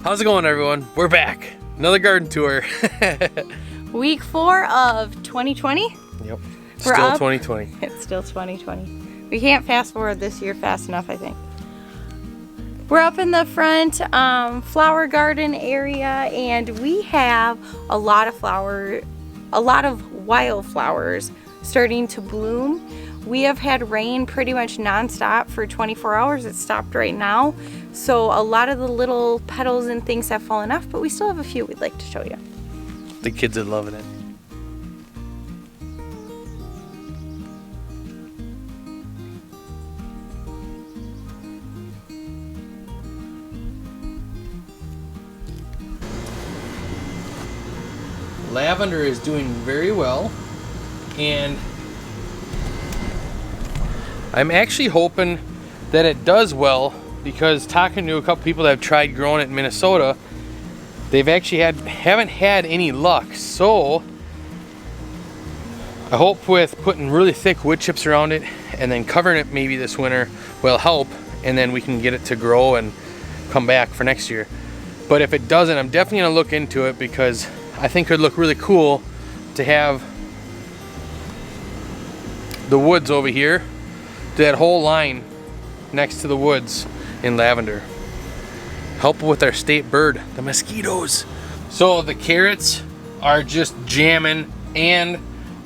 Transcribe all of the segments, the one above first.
How's it going, everyone? We're back. Another garden tour. Week 4 of 2020. Yep. We're Still up. 2020. It's still 2020. We can't fast forward this year fast enough, I think. We're up in the front flower garden area, and we have a lot of wildflowers starting to bloom. We have had rain pretty much nonstop for 24 hours. It stopped right now. So a lot of the little petals and things have fallen off, but we still have a few we'd like to show you. The kids are loving it. Lavender is doing very well, and I'm actually hoping that it does well, because talking to a couple people that have tried growing it in Minnesota, they've actually haven't had any luck. So I hope with putting really thick wood chips around it and then covering it maybe this winter will help, and then we can get it to grow and come back for next year. But if it doesn't, I'm definitely gonna look into it, because I think it would look really cool to have the woods over here, that whole line next to the woods in lavender. Help with our state bird, the mosquitoes. So the carrots are just jamming, and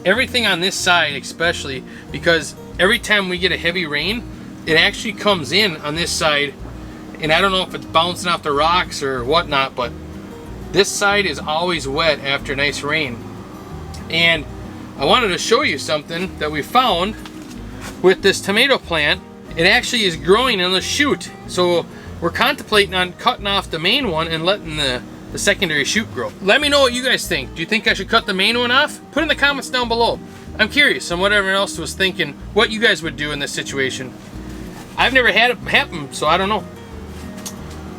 everything on this side especially, because every time we get a heavy rain, it actually comes in on this side, and I don't know if it's bouncing off the rocks or whatnot, but this side is always wet after nice rain. And I wanted to show you something that we found with this tomato plant. It actually is growing in the shoot. So we're contemplating on cutting off the main one and letting the secondary shoot grow. Let me know what you guys think. Do you think I should cut the main one off? Put in the comments down below. I'm curious on what everyone else was thinking, what you guys would do in this situation. I've never had it happen, so I don't know.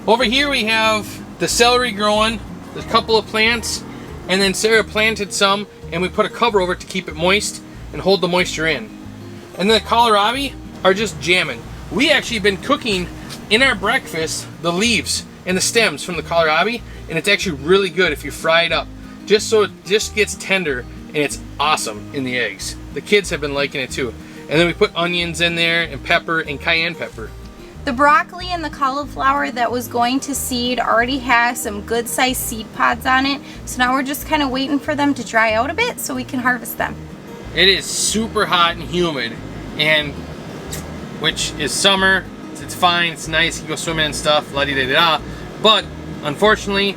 Over here we have the celery growing. There's a couple of plants, and then Sarah planted some, and we put a cover over it to keep it moist and hold the moisture in. And then the kohlrabi are just jamming. We actually have been cooking in our breakfast the leaves and the stems from the kohlrabi, and it's actually really good if you fry it up, just so it just gets tender, and it's awesome in the eggs. The kids have been liking it too. And then we put onions in there, and pepper and cayenne pepper. The broccoli and the cauliflower that was going to seed already has some good sized seed pods on it. So now we're just kind of waiting for them to dry out a bit so we can harvest them. It is super hot and humid, and which is summer. It's fine, it's nice, you can go swimming and stuff, la-di-da-da-da. But unfortunately,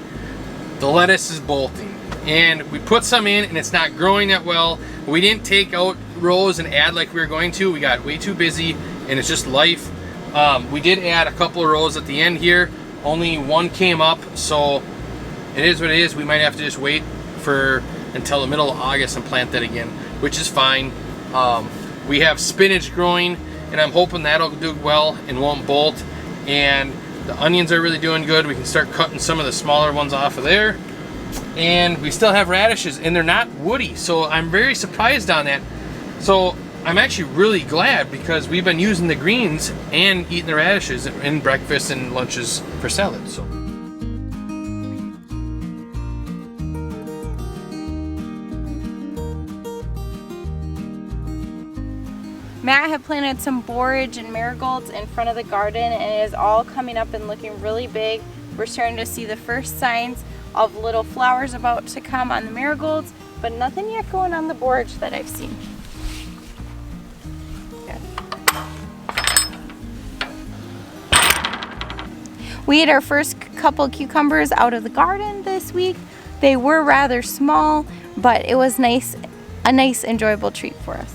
the lettuce is bolting. And we put some in, and it's not growing that well. We didn't take out rows and add like we were going to. We got way too busy, and it's just life. We did add a couple of rows at the end here. Only one came up, so it is what it is. We might have to just wait until the middle of August and plant that again, which is fine. We have spinach growing, and I'm hoping that'll do well and won't bolt. And the onions are really doing good. We can start cutting some of the smaller ones off of there. And we still have radishes, and they're not woody, so I'm very surprised on that. So I'm actually really glad, because we've been using the greens and eating the radishes in breakfast and lunches for salad. So Matt had planted some borage and marigolds in front of the garden, and it is all coming up and looking really big. We're starting to see the first signs of little flowers about to come on the marigolds, but nothing yet going on the borage that I've seen. We ate our first couple cucumbers out of the garden this week. They were rather small, but it was a nice enjoyable treat for us.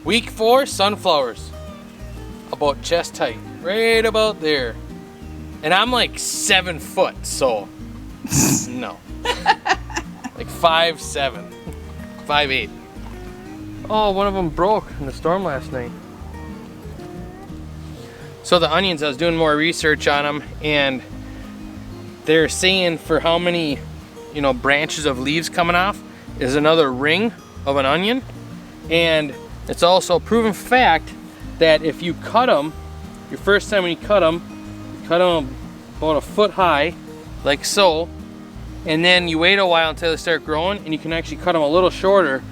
week 4, sunflowers. About chest height, right about there. And I'm like 7 foot, so no. Like 5'7", 5'8". Oh, one of them broke in the storm last night. So the onions, I was doing more research on them, and they're saying for how many, branches of leaves coming off is another ring of an onion. And it's also a proven fact that if you cut them, your first time when you cut them about a foot high, like so. And then you wait a while until they start growing, and you can actually cut them a little shorter.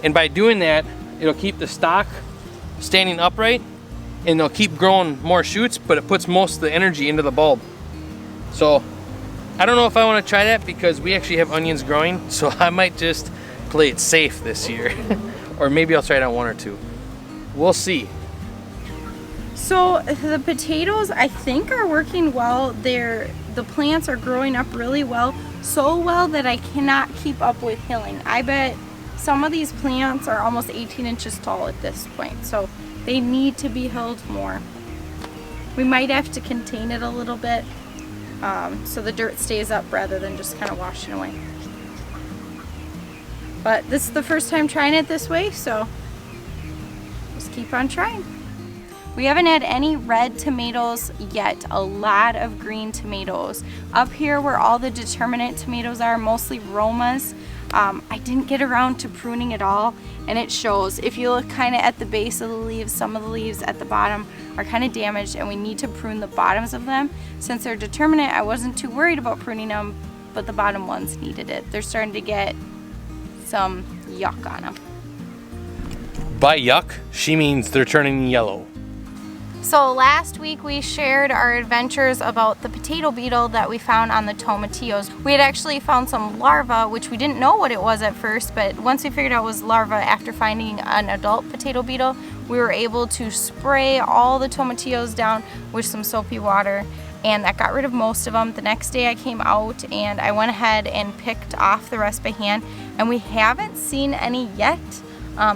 And by doing that, it'll keep the stalk standing upright, and they'll keep growing more shoots, but it puts most of the energy into the bulb. So I don't know if I want to try that, because we actually have onions growing, so I might just play it safe this year. Or maybe I'll try it on one or two. We'll see. So the potatoes, I think, are working well. The plants are growing up really well, so well that I cannot keep up with hilling. I bet some of these plants are almost 18 inches tall at this point, so they need to be hilled more. We might have to contain it a little bit so the dirt stays up rather than just kind of washing away. But this is the first time trying it this way, so just keep on trying. We haven't had any red tomatoes yet, a lot of green tomatoes. Up here where all the determinate tomatoes are, mostly Romas, I didn't get around to pruning at all, and it shows. If you look kind of at the base of the leaves, some of the leaves at the bottom are kind of damaged, and we need to prune the bottoms of them. Since they're determinate, I wasn't too worried about pruning them, but the bottom ones needed it. They're starting to get some yuck on them. By yuck, she means they're turning yellow. So last week we shared our adventures about the potato beetle that we found on the tomatillos. We had actually found some larvae, which we didn't know what it was at first, but once we figured out it was larvae after finding an adult potato beetle, we were able to spray all the tomatillos down with some soapy water, and that got rid of most of them. The next day I came out and I went ahead and picked off the rest by hand, and we haven't seen any yet.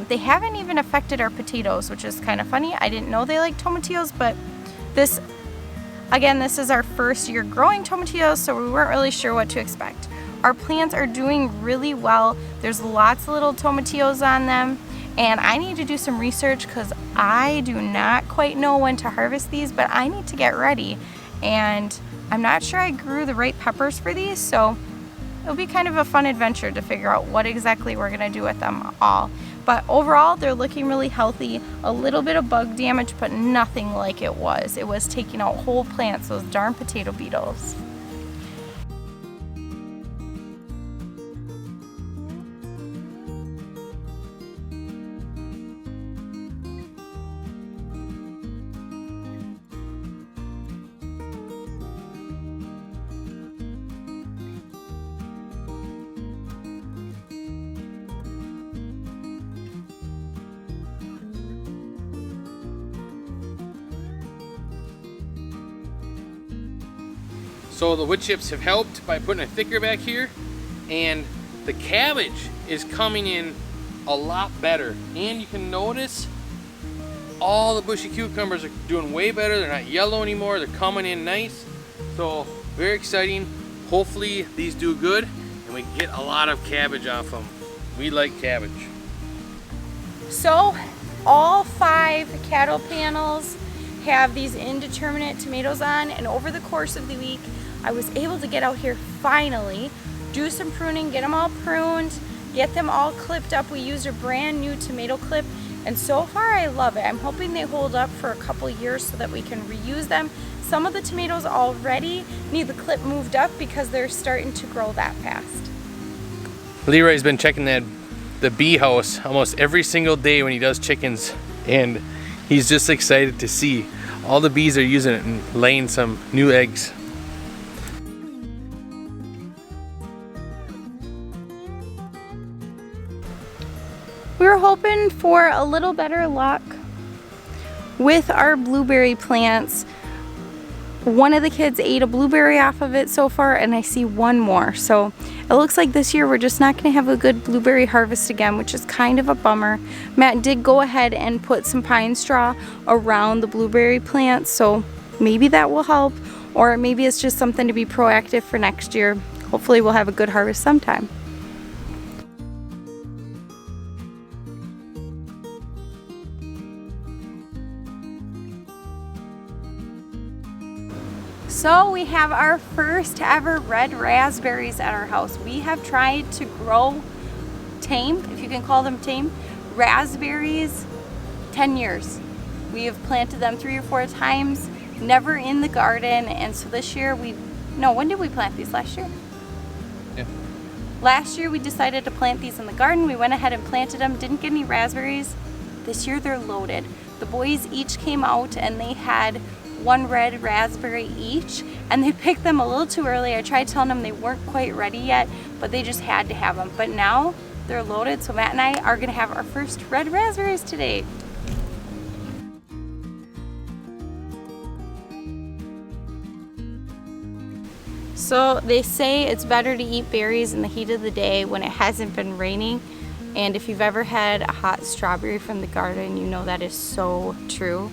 They haven't even affected our potatoes, which is kind of funny. I didn't know they like tomatillos, but this is our first year growing tomatillos, so we weren't really sure what to expect. Our plants are doing really well. There's lots of little tomatillos on them, and I need to do some research because I do not quite know when to harvest these, but I need to get ready, and I'm not sure I grew the right peppers for these, so it'll be kind of a fun adventure to figure out what exactly we're gonna do with them all. But overall, they're looking really healthy. A little bit of bug damage, but nothing like it was. It was taking out whole plants, those darn potato beetles. So the wood chips have helped by putting it thicker back here, and the cabbage is coming in a lot better. And you can notice all the bushy cucumbers are doing way better. They're not yellow anymore. They're coming in nice. So very exciting. Hopefully these do good and we get a lot of cabbage off them. We like cabbage. So all 5 cattle panels have these indeterminate tomatoes on, and over the course of the week I was able to get out here finally, do some pruning, get them all pruned, get them all clipped up. We used a brand new tomato clip, and so far I love it. I'm hoping they hold up for a couple years so that we can reuse them. Some of the tomatoes already need the clip moved up because they're starting to grow that fast. Leroy's been checking the bee house almost every single day when he does chickens, and he's just excited to see all the bees are using it and laying some new eggs. We were hoping for a little better luck with our blueberry plants. One of the kids ate a blueberry off of it so far, and I see one more. So it looks like this year we're just not going to have a good blueberry harvest again, which is kind of a bummer. Matt did go ahead and put some pine straw around the blueberry plants, so maybe that will help, or maybe it's just something to be proactive for next year. Hopefully we'll have a good harvest sometime. So we have our first ever red raspberries at our house. We have tried to grow tame, if you can call them tame, raspberries 10 years. We have planted them 3 or 4 times. never in the garden. And so this year when did we plant these? Last year? Yeah. Last year we decided to plant these in the garden. We went ahead and planted them, didn't get any raspberries. This year they're loaded. The boys each came out and they had one red raspberry each, and they picked them a little too early. I tried telling them they weren't quite ready yet, but they just had to have them. But now they're loaded, so Matt and I are gonna have our first red raspberries today. So they say it's better to eat berries in the heat of the day when it hasn't been raining. And if you've ever had a hot strawberry from the garden, you know that is so true.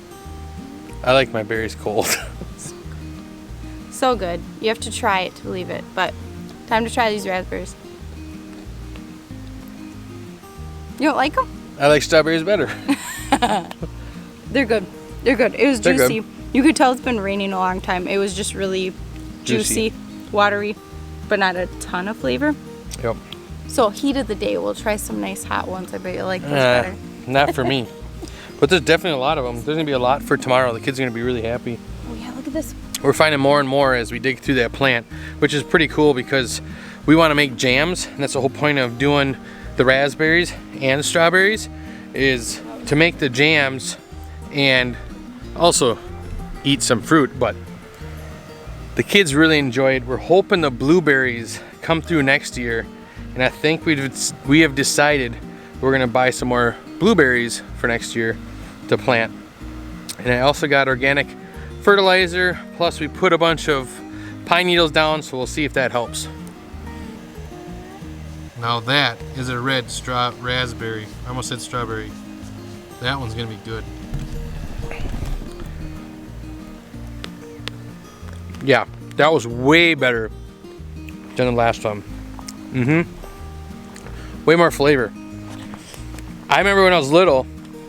I like my berries cold. So good. You have to try it to believe it. But time to try these raspberries. You don't like them? I like strawberries better. They're good. They're good. It was juicy. Good. You could tell it's been raining a long time. It was just really juicy, watery, but not a ton of flavor. Yep. So heat of the day, we'll try some nice hot ones. I bet you like those better. Not for me. But there's definitely a lot of them. There's gonna be a lot for tomorrow. The kids are gonna be really happy. Oh yeah, look at this. We're finding more and more as we dig through that plant, which is pretty cool because we want to make jams, and that's the whole point of doing the raspberries and strawberries, is to make the jams and also eat some fruit. But the kids really enjoy it. We're hoping the blueberries come through next year, and I think we have decided we're gonna buy some more blueberries for next year to plant. And I also got organic fertilizer, plus we put a bunch of pine needles down, so we'll see if that helps. Now that is a red raspberry. I almost said strawberry. That one's gonna be good. Yeah, that was way better than the last one. Way more flavor. I remember when I was little,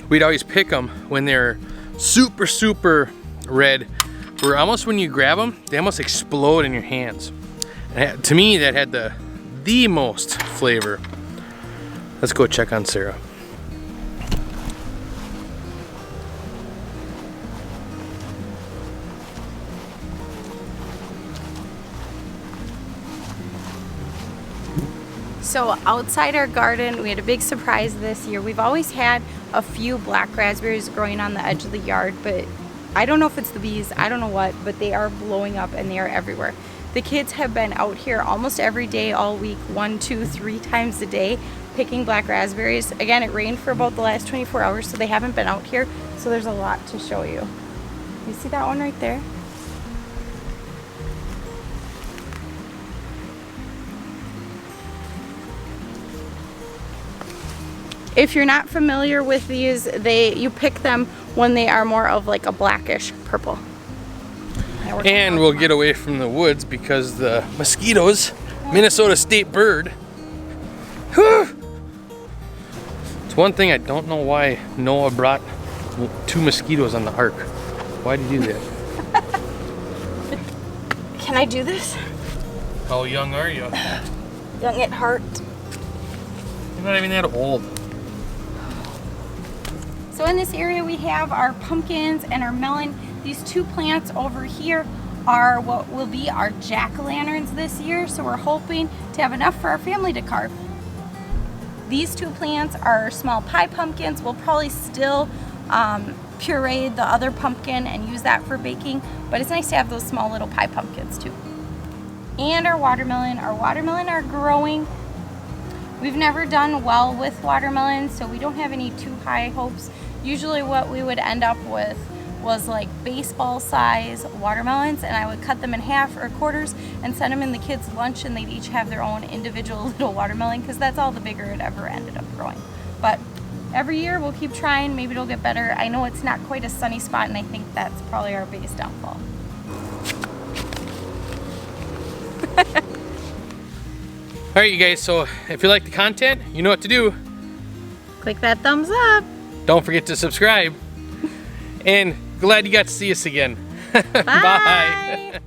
we'd always pick them when they're super, super red, where almost when you grab them, they almost explode in your hands. And to me, that had the most flavor. Let's go check on Sarah. So outside our garden, we had a big surprise this year. We've always had a few black raspberries growing on the edge of the yard, but I don't know if it's the bees, I don't know what, but they are blowing up and they are everywhere. The kids have been out here almost every day all week, 1, 2, 3 times a day, picking black raspberries. Again, it rained for about the last 24 hours, so they haven't been out here, so there's a lot to show you. You see that one right there? If you're not familiar with these, you pick them when they are more of like a blackish purple. And we'll get away from the woods because the mosquitoes, Minnesota state bird. It's one thing I don't know why Noah brought 2 mosquitoes on the ark. Why'd he do that? Can I do this? How young are you? Young at heart. You're not even that old. So in this area we have our pumpkins and our melon. These 2 plants over here are what will be our jack-o'-lanterns this year, so we're hoping to have enough for our family to carve. These 2 plants are small pie pumpkins. We'll probably still puree the other pumpkin and use that for baking, but it's nice to have those small little pie pumpkins too. And our watermelon are growing. We've never done well with watermelons, so we don't have any too high hopes. Usually what we would end up with was like baseball size watermelons, and I would cut them in half or quarters and send them in the kids' lunch, and they'd each have their own individual little watermelon, because that's all the bigger it ever ended up growing. But every year we'll keep trying, maybe it'll get better. I know it's not quite a sunny spot, and I think that's probably our biggest downfall. All right, you guys, so if you like the content, you know what to do. Click that thumbs up. Don't forget to subscribe. And glad you got to see us again. Bye. Bye.